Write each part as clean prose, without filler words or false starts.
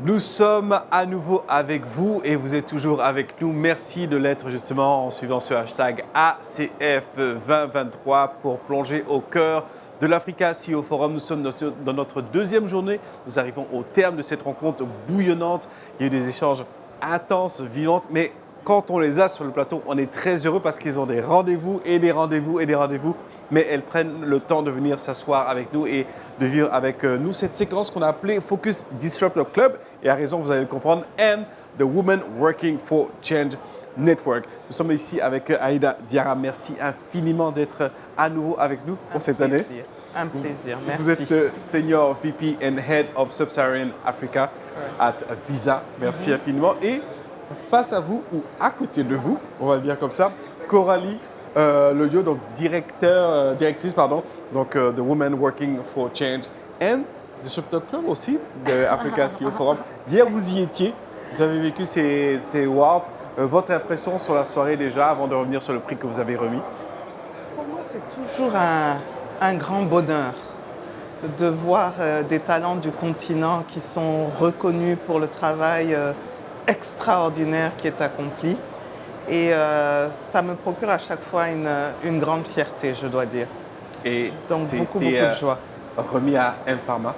Nous sommes à nouveau avec vous et vous êtes toujours avec nous. Merci de l'être justement en suivant ce hashtag ACF2023 pour plonger au cœur de l'Africa CEO Forum. Nous sommes dans notre deuxième journée. Nous arrivons au terme de cette rencontre bouillonnante. Il y a eu des échanges intenses, vivants, mais quand on les a sur le plateau, on est très heureux parce qu'ils ont des rendez-vous et des rendez-vous et des rendez-vous. Mais elles prennent le temps de venir s'asseoir avec nous et de vivre avec nous cette séquence qu'on a appelée Focus Disruptor Club. Et à raison, vous allez le comprendre, and the Women Working for Change Network. Nous sommes ici avec Aïda Diarra. Merci infiniment d'être à nouveau avec nous pour cette année. Un plaisir, merci. Vous êtes Senior VP and Head of Sub-Saharan Africa at Visa. Merci infiniment. Et face à vous, ou à côté de vous, on va le dire comme ça, Coralie Loyo, donc directrice, donc The Women Working for Change and Disruptor Club aussi, de Africa CEO Forum. Hier, vous y étiez, vous avez vécu ces awards. Votre impression sur la soirée déjà, avant de revenir sur le prix que vous avez remis? Pour moi, c'est toujours un grand bonheur de voir des talents du continent qui sont reconnus pour le travail extraordinaire qui est accompli. Et ça me procure à chaque fois une grande fierté, je dois dire. Et donc beaucoup de joie. Remis à M-Pharma.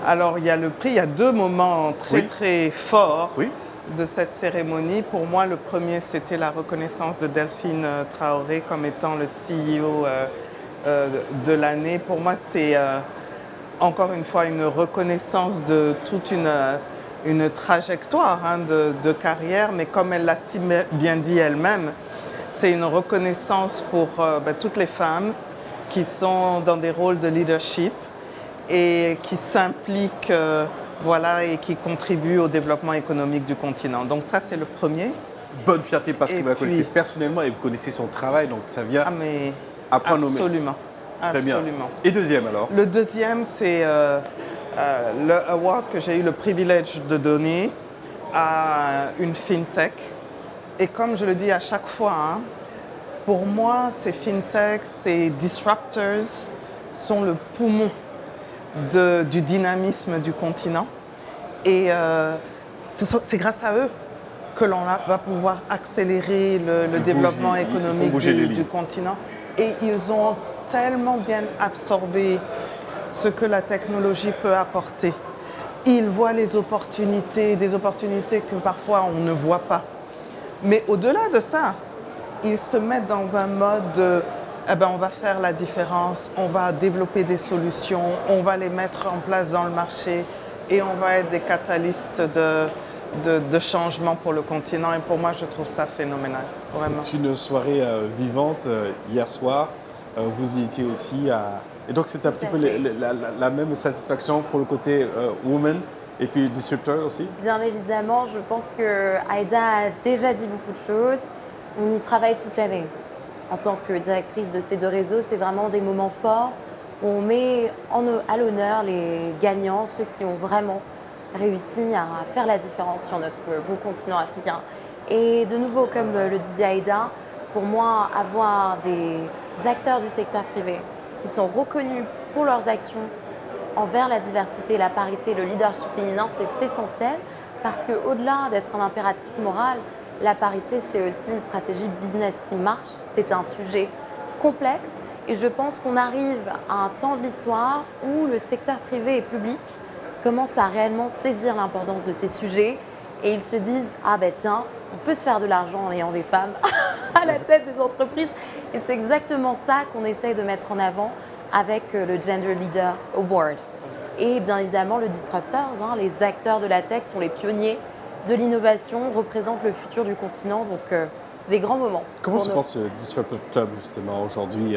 Alors il y a le prix, il y a deux moments très forts de cette cérémonie. Pour moi, le premier, c'était la reconnaissance de Delphine Traoré comme étant le CEO de l'année. Pour moi, c'est encore une fois une reconnaissance de toute une trajectoire de carrière, mais comme elle l'a si bien dit elle-même, c'est une reconnaissance pour toutes les femmes qui sont dans des rôles de leadership et qui s'impliquent et qui contribuent au développement économique du continent. Donc ça, c'est le premier. Bonne fierté parce que vous la connaissez personnellement et vous connaissez son travail, donc ça vient à point nommé. Absolument. Très bien. Et deuxième alors? Le deuxième, c'est le award que j'ai eu le privilège de donner à une fintech. Et comme je le dis à chaque fois, pour moi, ces fintechs, ces disruptors sont le poumon du dynamisme du continent. Et c'est grâce à eux que l'on va pouvoir accélérer le développement économique du continent. Et ils ont tellement bien absorbé ce que la technologie peut apporter. Ils voient les opportunités, des opportunités que parfois on ne voit pas. Mais au-delà de ça, ils se mettent dans un mode on va faire la différence, on va développer des solutions, on va les mettre en place dans le marché et on va être des catalystes de changement pour le continent. Et pour moi, je trouve ça phénoménal. C'est une soirée vivante hier soir. Vous y étiez aussi. Et donc, c'est un petit peu la même satisfaction pour le côté woman et puis disruptor aussi? Bien évidemment, je pense que Aïda a déjà dit beaucoup de choses. On y travaille toute l'année. En tant que directrice de ces deux réseaux, c'est vraiment des moments forts où on met à l'honneur les gagnants, ceux qui ont vraiment réussi à faire la différence sur notre beau continent africain. Et de nouveau, comme le disait Aïda, pour moi, avoir des acteurs du secteur privé qui sont reconnus pour leurs actions envers la diversité, la parité, le leadership féminin, c'est essentiel parce qu'au-delà d'être un impératif moral, la parité, c'est aussi une stratégie business qui marche. C'est un sujet complexe et je pense qu'on arrive à un temps de l'histoire où le secteur privé et public commence à réellement saisir l'importance de ces sujets et ils se disent « Ah ben tiens, on peut se faire de l'argent en ayant des femmes à la tête des entreprises ». Et c'est exactement ça qu'on essaye de mettre en avant avec le Gender Leader Award. Et bien évidemment, le Disruptors, les acteurs de la tech sont les pionniers de l'innovation, représentent le futur du continent. Donc, c'est des grands moments. Comment se passe ce Disruptor Club justement aujourd'hui?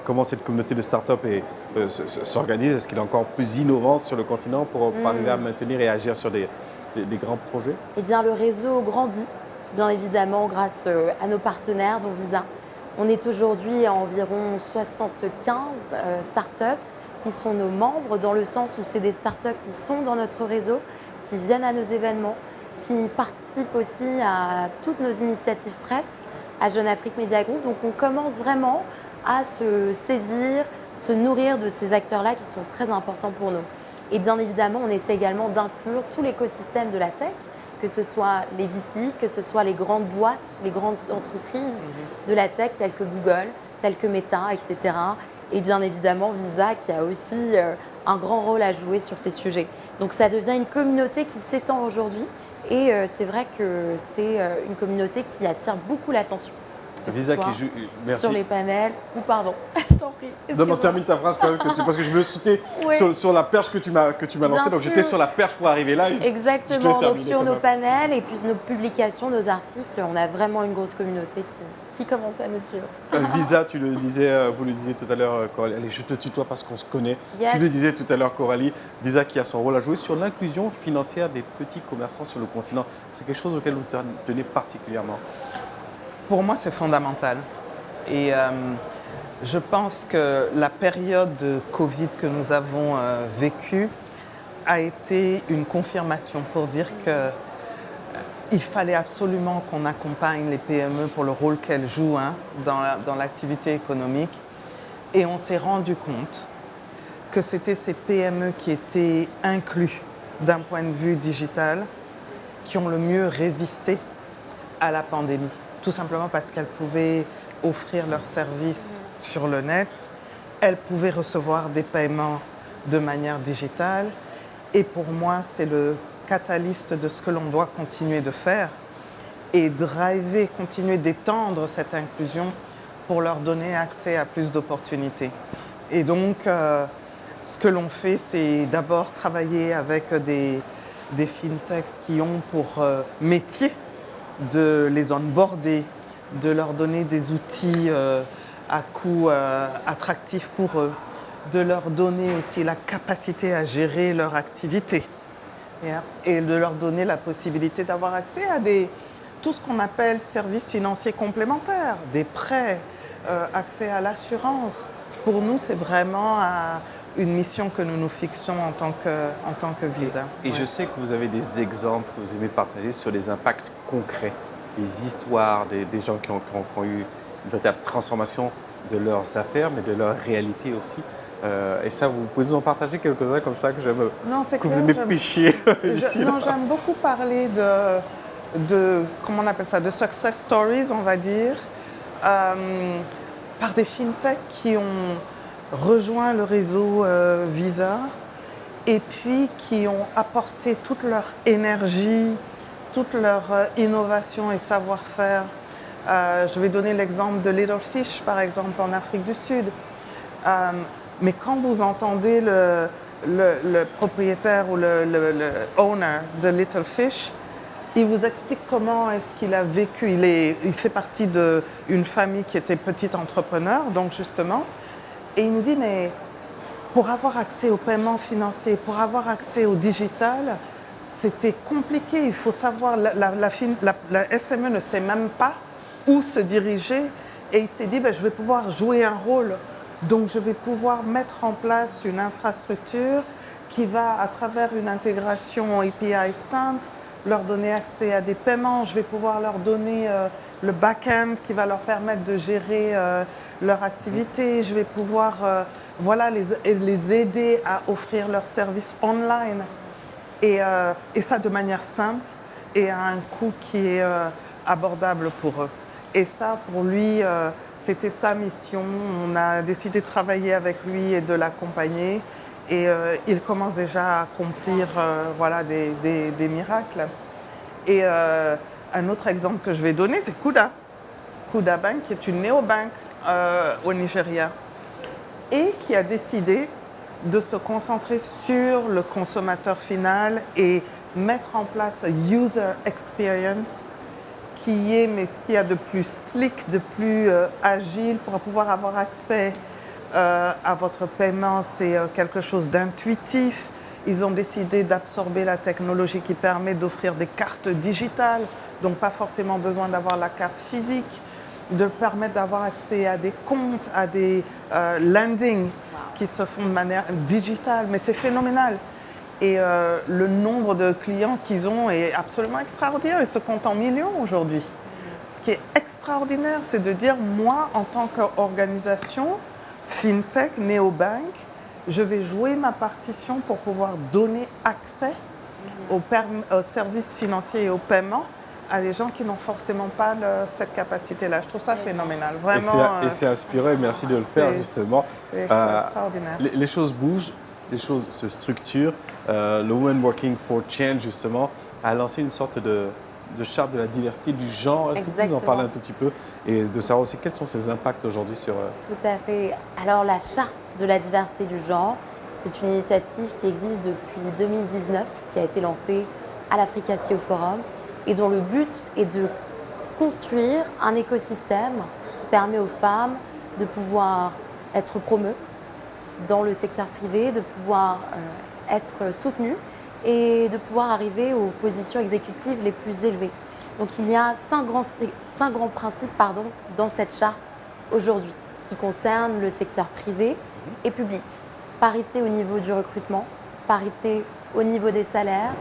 Comment cette communauté de start-up s'organise? Est-ce qu'elle est encore plus innovante sur le continent pour arriver à maintenir et agir sur des grands projets? Eh bien, le réseau grandit, bien évidemment, grâce à nos partenaires, dont Visa. On est aujourd'hui à environ 75 startups qui sont nos membres, dans le sens où c'est des startups qui sont dans notre réseau, qui viennent à nos événements, qui participent aussi à toutes nos initiatives presse, à Jeune Afrique Media Group. Donc on commence vraiment à se saisir, se nourrir de ces acteurs-là qui sont très importants pour nous. Et bien évidemment, on essaie également d'inclure tout l'écosystème de la tech, que ce soit les VC, que ce soit les grandes boîtes, les grandes entreprises de la tech telles que Google, telles que Meta, etc. Et bien évidemment Visa qui a aussi un grand rôle à jouer sur ces sujets. Donc ça devient une communauté qui s'étend aujourd'hui et c'est vrai que c'est une communauté qui attire beaucoup l'attention. Visa qui joue. Merci. Sur les panels, ou pardon, je t'en prie. Non, termine ta phrase quand même, parce que je veux sauter sur la perche que tu m'as lancée. Donc j'étais sur la perche pour arriver là. Exactement, donc sur nos panels et puis nos publications, nos articles, on a vraiment une grosse communauté qui commence à nous suivre. Visa, tu le disais, vous le disiez tout à l'heure, Coralie. Allez, je te tutoie parce qu'on se connaît. Yes. Tu le disais tout à l'heure, Coralie. Visa qui a son rôle à jouer sur l'inclusion financière des petits commerçants sur le continent. C'est quelque chose auquel vous tenez particulièrement. Pour moi, c'est fondamental. Et je pense que la période de Covid que nous avons vécue a été une confirmation pour dire qu'il fallait absolument qu'on accompagne les PME pour le rôle qu'elles jouent dans l'activité économique. Et on s'est rendu compte que c'était ces PME qui étaient inclus d'un point de vue digital qui ont le mieux résisté à la pandémie. Tout simplement parce qu'elles pouvaient offrir leurs services sur le net, elles pouvaient recevoir des paiements de manière digitale. Et pour moi, c'est le catalyste de ce que l'on doit continuer de faire et driver, continuer d'étendre cette inclusion pour leur donner accès à plus d'opportunités. Et donc, ce que l'on fait, c'est d'abord travailler avec des fintechs qui ont pour métier de les onboarder, de leur donner des outils à coût attractif pour eux, de leur donner aussi la capacité à gérer leur activité et de leur donner la possibilité d'avoir accès à tout ce qu'on appelle services financiers complémentaires, des prêts, accès à l'assurance. Pour nous, c'est vraiment une mission que nous nous fixons en tant que Visa. Et je sais que vous avez des exemples que vous aimez partager sur les impacts concrets, des histoires, des gens qui ont eu une véritable transformation de leurs affaires, mais de leur réalité aussi. Et ça, vous pouvez nous en partager quelques-uns comme ça que j'aime, vous aimez pêcher ici. Non, j'aime beaucoup parler de comment on appelle ça, de success stories, on va dire, par des fintechs qui ont rejoint le réseau Visa et puis qui ont apporté toute leur énergie, toute leur innovation et savoir-faire. Je vais donner l'exemple de Little Fish, par exemple, en Afrique du Sud. Mais quand vous entendez le propriétaire ou le owner de Little Fish, il vous explique comment est-ce qu'il a vécu. Il fait partie d'une famille qui était petite entrepreneur, donc justement. Et il nous dit, mais pour avoir accès aux paiements financiers, pour avoir accès au digital, c'était compliqué. Il faut savoir, la SME ne sait même pas où se diriger. Et il s'est dit, je vais pouvoir jouer un rôle. Donc, je vais pouvoir mettre en place une infrastructure qui va, à travers une intégration API simple, leur donner accès à des paiements. Je vais pouvoir leur donner le back-end qui va leur permettre de gérer leur activité. Je vais pouvoir les aider à offrir leurs services online. Et ça de manière simple et à un coût qui est abordable pour eux. Et ça, pour lui, c'était sa mission. On a décidé de travailler avec lui et de l'accompagner. Et il commence déjà à accomplir des miracles. Et un autre exemple que je vais donner, c'est Kuda. Kuda Bank, qui est une néobanque au Nigeria et qui a décidé de se concentrer sur le consommateur final et mettre en place un user experience qui est ce qu'il y a de plus slick, de plus agile pour pouvoir avoir accès à votre paiement. C'est quelque chose d'intuitif. Ils ont décidé d'absorber la technologie qui permet d'offrir des cartes digitales, donc pas forcément besoin d'avoir la carte physique, de permettre d'avoir accès à des comptes, à des landings qui se font de manière digitale. Mais c'est phénoménal. Et le nombre de clients qu'ils ont est absolument extraordinaire. Ils se comptent en millions aujourd'hui. Ce qui est extraordinaire, c'est de dire, moi, en tant qu'organisation, FinTech, néobank, je vais jouer ma partition pour pouvoir donner accès aux services financiers et au paiement à des gens qui n'ont forcément pas cette capacité-là. Je trouve ça phénoménal, vraiment. Et c'est inspirant, et merci de le faire justement. C'est extraordinaire. Les choses bougent, les choses se structurent. Le Women Working for Change, justement, a lancé une sorte de charte de la diversité du genre. Est-ce que vous pouvez nous en parler un tout petit peu et de savoir aussi quels sont ses impacts aujourd'hui sur... Tout à fait. Alors, la charte de la diversité du genre, c'est une initiative qui existe depuis 2019, qui a été lancée à l'Africa CEO Forum et dont le but est de construire un écosystème qui permet aux femmes de pouvoir être promues dans le secteur privé, de pouvoir être soutenues et de pouvoir arriver aux positions exécutives les plus élevées. Donc il y a cinq grands principes dans cette charte aujourd'hui qui concernent le secteur privé et public. Parité au niveau du recrutement, parité au niveau des salaires,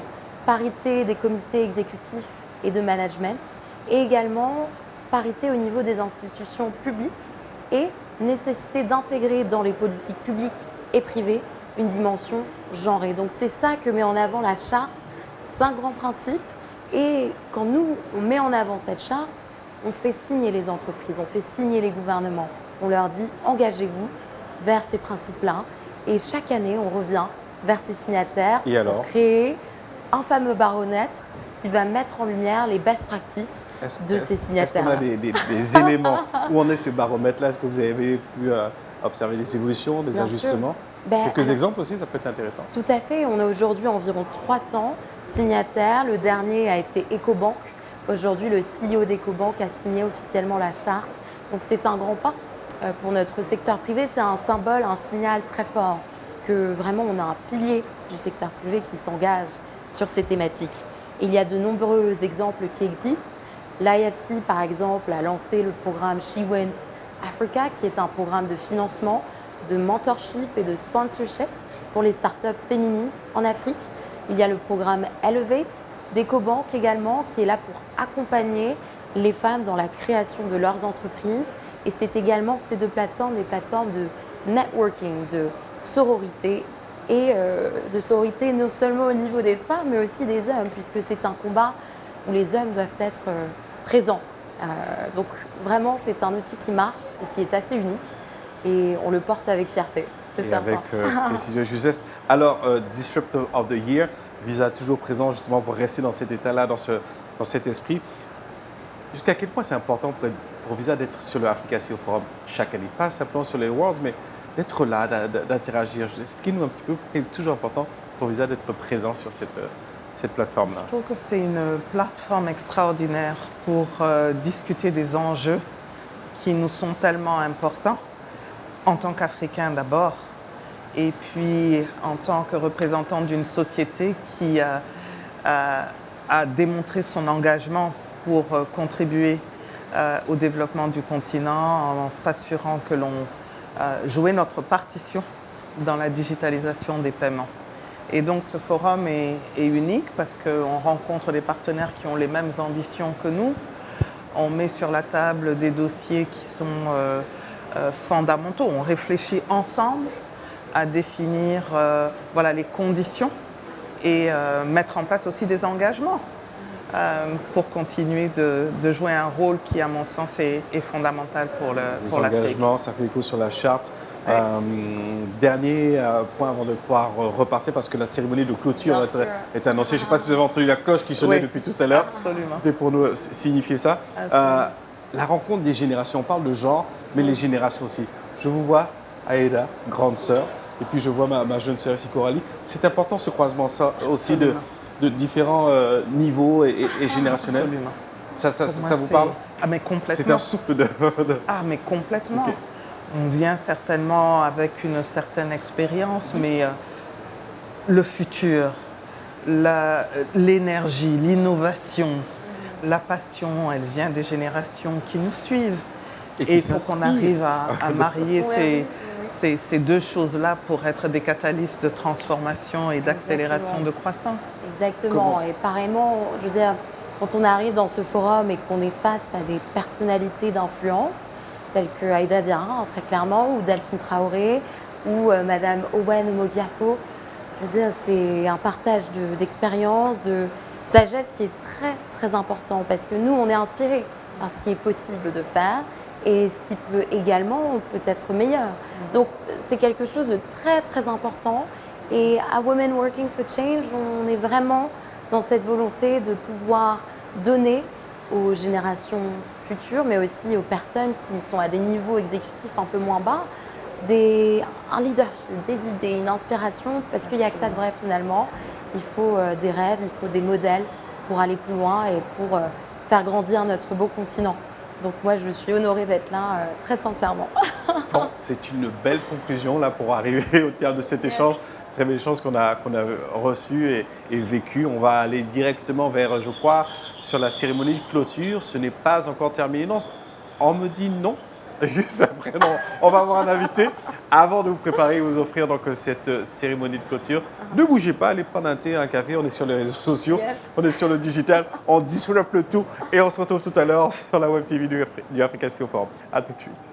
parité des comités exécutifs et de management et également parité au niveau des institutions publiques et nécessité d'intégrer dans les politiques publiques et privées une dimension genrée. Donc c'est ça que met en avant la charte, 5 grands principes. Et quand nous, on met en avant cette charte, on fait signer les entreprises, on fait signer les gouvernements. On leur dit engagez-vous vers ces principes-là. Et chaque année, on revient vers ces signataires pour créer un fameux baromètre qui va mettre en lumière les best practices de ces signataires. Est-ce qu'on a des éléments où en est ce baromètre-là? Est-ce que vous avez pu observer des évolutions, des ajustements? Quelques exemples aussi, ça peut être intéressant. Tout à fait. On a aujourd'hui environ 300 signataires. Le dernier a été Ecobank. Aujourd'hui, le CEO d'Ecobank a signé officiellement la charte. Donc c'est un grand pas pour notre secteur privé. C'est un symbole, un signal très fort que vraiment on a un pilier du secteur privé qui s'engage sur ces thématiques. Il y a de nombreux exemples qui existent. L'IFC, par exemple, a lancé le programme She Wins Africa, qui est un programme de financement, de mentorship et de sponsorship pour les startups féminines en Afrique. Il y a le programme Elevate d'Ecobank également, qui est là pour accompagner les femmes dans la création de leurs entreprises. Et c'est également ces deux plateformes, des plateformes de networking, de sororité, et de sororité non seulement au niveau des femmes, mais aussi des hommes, puisque c'est un combat où les hommes doivent être présents. Donc vraiment, c'est un outil qui marche et qui est assez unique, et on le porte avec fierté, c'est certain. Avec précision et justesse. Alors, Disruptor of the Year, Visa toujours présent justement pour rester dans cet état-là, dans cet esprit. Jusqu'à quel point c'est important pour Visa d'être sur le Africa CEO Forum chaque année? Pas simplement sur les Worlds, mais d'être là, d'interagir. Expliquez-nous un petit peu pourquoi il est toujours important pour Visa d'être présent sur cette plateforme-là. Je trouve que c'est une plateforme extraordinaire pour discuter des enjeux qui nous sont tellement importants, en tant qu'Africains d'abord, et puis en tant que représentant d'une société qui a démontré son engagement pour contribuer au développement du continent en s'assurant que l'on jouait notre partition dans la digitalisation des paiements. Et donc ce forum est unique parce qu'on rencontre des partenaires qui ont les mêmes ambitions que nous. On met sur la table des dossiers qui sont fondamentaux. On réfléchit ensemble à définir les conditions et mettre en place aussi des engagements pour continuer de jouer un rôle qui, à mon sens, est fondamental pour l'Afrique. Les engagements, ça fait écho sur la charte. Ouais. Dernier point avant de pouvoir repartir, parce que la cérémonie de clôture est annoncée. Je ne sais pas si vous avez entendu la cloche qui sonnait depuis tout à l'heure. Absolument. C'était pour nous signifier ça. La rencontre des générations, on parle de genre, mais les générations aussi. Je vous vois, Aïda, grande sœur, et puis je vois ma jeune sœur ici, Coralie. C'est important ce croisement ça, aussi de différents niveaux et générationnels. Absolument. Ça vous parle? Ah, mais complètement. C'est un souffle de... Ah, mais complètement. Okay. On vient certainement avec une certaine expérience, mais le futur, l'énergie, l'innovation, la passion, elle vient des générations qui nous suivent. Et il faut qu'on arrive à marier ces deux choses-là pour être des catalystes de transformation et d'accélération de croissance. Exactement. Et pareillement, je veux dire, quand on arrive dans ce forum et qu'on est face à des personnalités d'influence, telles que Aïda Diarra, très clairement, ou Delphine Traoré, ou Madame Owen Omogiafo. Je veux dire, c'est un partage d'expérience, de sagesse qui est très, très important parce que nous, on est inspirés par ce qui est possible de faire et ce qui peut également peut être meilleur. Donc, c'est quelque chose de très, très important. Et à Women Working for Change, on est vraiment dans cette volonté de pouvoir donner aux générations futures, mais aussi aux personnes qui sont à des niveaux exécutifs un peu moins bas, un leadership, des idées, une inspiration, parce qu'il n'y a que ça de vrai finalement. Il faut des rêves, il faut des modèles pour aller plus loin et pour faire grandir notre beau continent. Donc moi, je suis honorée d'être là, très sincèrement. Bon, c'est une belle conclusion là pour arriver au terme de cet échange. Très belle chance qu'on a reçue et vécue. On va aller directement vers, je crois, sur la cérémonie de clôture. Ce n'est pas encore terminé. Non, on me dit non. Juste après, non, on va avoir un invité. Avant de vous préparer et vous offrir donc cette cérémonie de clôture, ne bougez pas, allez prendre un thé, un café. On est sur les réseaux sociaux, on est sur le digital, on disrupte le tout et on se retrouve tout à l'heure sur la web TV du Africa CEO Forum. À tout de suite.